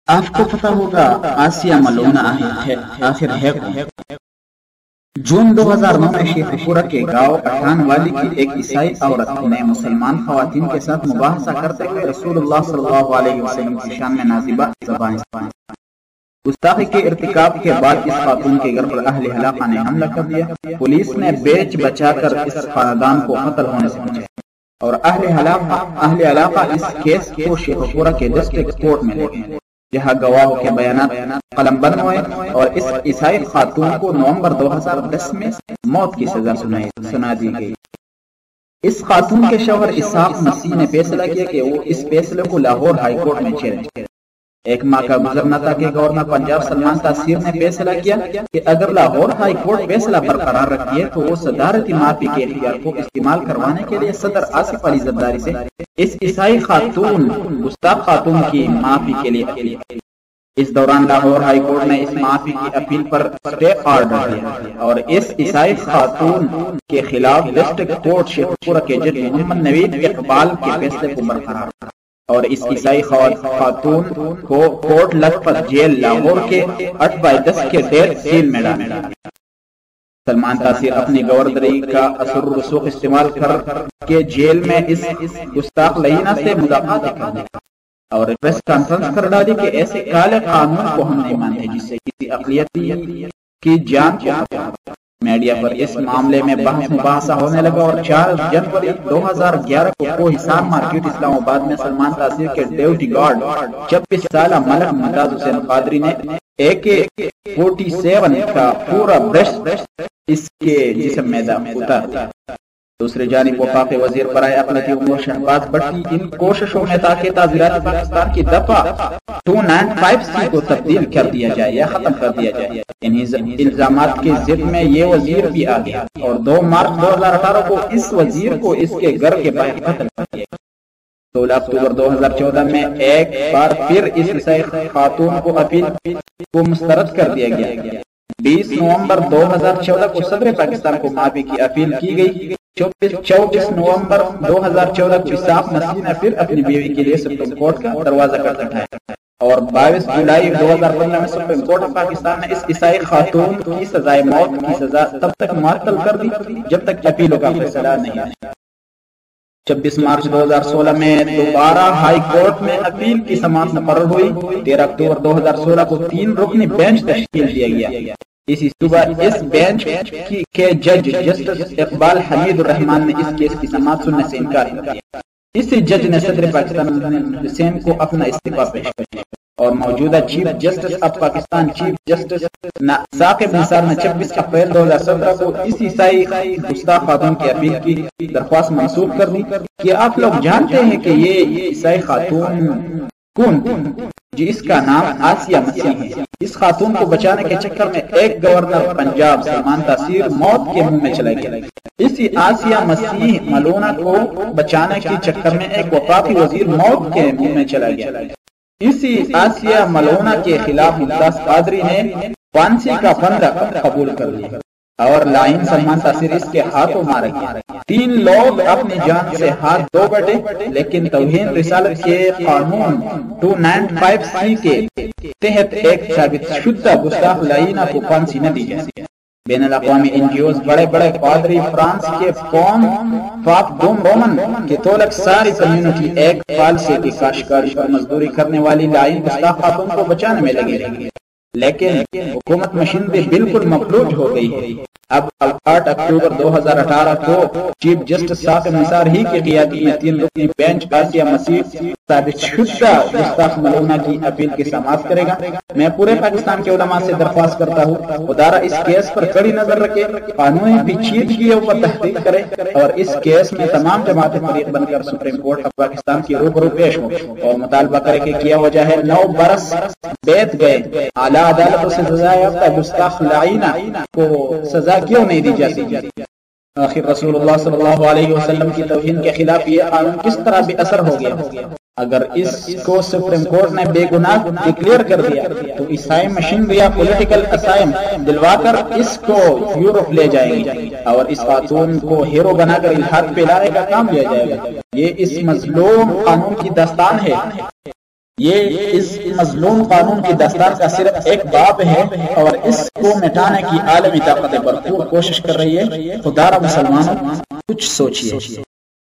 آپ کو پتا ہوگا آسیہ ملونہ آخر ہے کون؟ جون 2009 میں شیخ پورہ کے گاؤں پٹھان والی کی ایک عیسائی عورت نے مسلمان خواتین کے ساتھ مباحثہ کرتے ہوئے رسول اللہ صلی اللہ علیہ وسلم کی شان میں نازیبہ زبان گستاخی کے ارتکاب کے بعد اس خاتون کے گھر پر اہل علاقہ نے حملہ کر دیا۔ پولیس نے بیچ بچا کر اس خاندان کو قتل ہونے سے بچایا اور اہل علاقہ اس کیس کو شیخ پورہ کے ڈسٹرکٹ کورٹ میں لے گئے، جہاں گواہوں کے بیانات قلم بند ہوئے اور اس عیسائی خاتون کو نومبر 2010 میں موت کی سزا سنا دی گئی۔ اس خاتون کے شوہر اسحاق مسیح نے فیصلہ کیا کہ وہ اس فیصلے کو لاہور ہائی کورٹ میں چیلنج کرے۔ ایک ماہ کا گزرنا تھا کہ گورنر پنجاب سلمان تاثیر نے فیصلہ کیا کہ اگر لاہور ہائی کورٹ فیصلہ برقرار رکھی ہے تو وہ صدارتی معافی کے اختیار کو استعمال کروانے کے لیے صدر آصف علی زرداری سے اس عیسائی خاتون گستاخ خاتون کی معافی کے لیے اپیل کی۔ اس دوران لاہور ہائی کورٹ نے اس معافی کی اپیل پر اسٹے آرڈر دیا اور اس عیسائی خاتون کے خلاف ڈسٹرکٹ کورٹ شیخ پورہ کے جج محمد نوید اقبال کے فیصلے کو برقرار رکھا اور اس عیسائی خاتون کو کورٹ لکھپت جیل لاہور کے 8/10 کے ڈیتھ سیل میں ڈالا۔ سلمان تاثیر اپنی گوردری کا اثر و رسوخ استعمال کر کے جیل میں اس گستاخ لعینہ سے مدافعت کرنے اور پریس کانفرنس کر ڈالی کہ ایسے کالے قانون کو ہم نہیں مانتے جس سے کسی اقلیتی کی جان کو۔ میڈیا پر اس معاملے میں بحث مباحثہ ہونے لگا اور 4 جنوری 2011 کو کوہستان مارکیٹ اسلام آباد میں سلمان تاثیر کے ڈیوٹی گارڈ 26 سالہ ملک ممتاز حسین قادری نے AK-47 کا پورا برسٹ اس کے جسم میں اتار دیا۔ دوسری جانب وفاقی وزیر برائے اقلیتی امور شہباز بھٹی ان کوششوں میں تاکہ تعزیرات پاکستان کی دفعہ 295C کو تبدیل کر دیا جائے یا ختم کر دیا جائے، ان الزامات کے ضد میں یہ وزیر بھی آ گیا اور 2 مارچ 2018 کو اس وزیر کو اس کے گھر کے باہر قتل کر دیا گیا۔ 16 اکتوبر 2014 میں ایک بار پھر اس عیسائی خاتون کو اپیل کو مسترد کر دیا گیا۔ 20 نومبر 2014 کو صدر پاکستان کو معافی کی اپیل کی گئی۔ 24 نومبر 2014 کو اسحاق مسیح نے پھر اپنی بیوی کے لیے سپریم کورٹ کا دروازہ کھٹکھٹایا اور 22 جولائی 2015 میں سپریم کورٹ آف پاکستان نے اس عیسائی خاتون کی سزائے موت کی سزا تب تک معطل کر دی جب تک اپیلوں کا فیصلہ نہیں آیا۔ 26 مارچ 2016 میں دوبارہ ہائی کورٹ میں اپیل کی سماعت مقرر ہوئی۔ 13 اکتوبر 2016 کو 3 رکنی بینچ تشکیل دیا گیا۔ اسی صبح اس بینچ کے جج جسٹس اقبال حمید الرحمان نے اس کیس کی سماعت سننے سے انکار کر دیا۔ اسی جج نے صدر پاکستان حسین کو اپنا استعفیٰ پیش کیا اور موجودہ chief justice of Pakistan chief justice Saqib Nisar نے 26 اپریل 2017 کو اس عیسائی گستاخ خاتون کی اپیل کی درخواست منسوخ کر دی کہ آپ لوگ جانتے ہیں کہ یہ عیسائی خاتون کون تھی جی اس کا نام آسیہ مسیح ہے۔ اس خاتون کو بچانے کے چکر میں ایک گورنر پنجاب سلمان تاثیر موت کے منہ میں چلا گیا۔ اسی آسیہ مسیح ملونہ کو بچانے کے چکر میں ایک وفاقی وزیر موت کے منہ میں چلا گیا۔ اسی آسیہ ملونہ کے خلاف ممتاز قادری نے پھانسی کا فندہ قبول کر لیا اور لائن سلمان تاثیر اس کے ہاتھوں مارے گئے۔ 3 لوگ اپنی جان سے ہاتھ دھو بیٹھے لیکن توہین رسالت کے قانون 295C کے تحت ایک ثابت شدہ گستاخ لعینہ کو پھانسی نہ دی جائے۔ بین الاقوامی NGOز بڑے بڑے پادری فرانس کے پاپ دوم رومن کے تولک ساری کمیونٹی ایک فالسے کی کاشتکاری اور مزدوری کرنے والی لائن گستاخ خاتون کو بچانے میں لگے رہے، لیکن حکومت مشینری بالکل مفلوج ہو گئی ہے۔ اب 8 اکتوبر 2018 کو چیف جسٹس ثاقب نثار ہی کی قیادت میں 3 رکنی بینچ آسیہ مسیح ثابت شدہ گستاخ ملونہ کی اپیل کی سماعت کرے گا۔ میں پورے پاکستان کے علماء سے درخواست کرتا ہوں خدارہ اس کیس پر کڑی نظر رکھے، قانونی پیچیدگیوں پر تحقیق کرے اور اس کیس میں تمام جماعتیں فریق بن کر سپریم کورٹ آف پاکستان کی روبرو پیش ہو اور مطالبہ کرے کہ کیا وجہ ہے 9 برس بیت گئے اعلیٰ عدالتوں سے سزا یافتہ گستاخ لعینہ کو سزا کیوں نہیں دی جاتی؟ آخر رسول اللہ صلی اللہ علیہ وسلم کی توہین کے خلاف یہ قانون کس طرح بے اثر ہو گیا؟ اگر اس کو سپریم کورٹ نے بے گناہ ڈکلیئر کر دیا تو عیسائی مشینری یا پولیٹیکل اسائم دلوا کر اس کو یورپ لے جائیں گے اور اس خاتون کو ہیرو بنا کر الحاد پھیلانے کا کام لیا جائے گا۔ یہ اس مظلوم قانون کی داستان ہے یہ اس مظلوم قانون کی داستان کا صرف ایک باب ہے اور اس کو مٹانے کی عالمی طاقت بھرپور کوشش کر رہی ہے۔ خدا را مسلمانوں کچھ سوچئے۔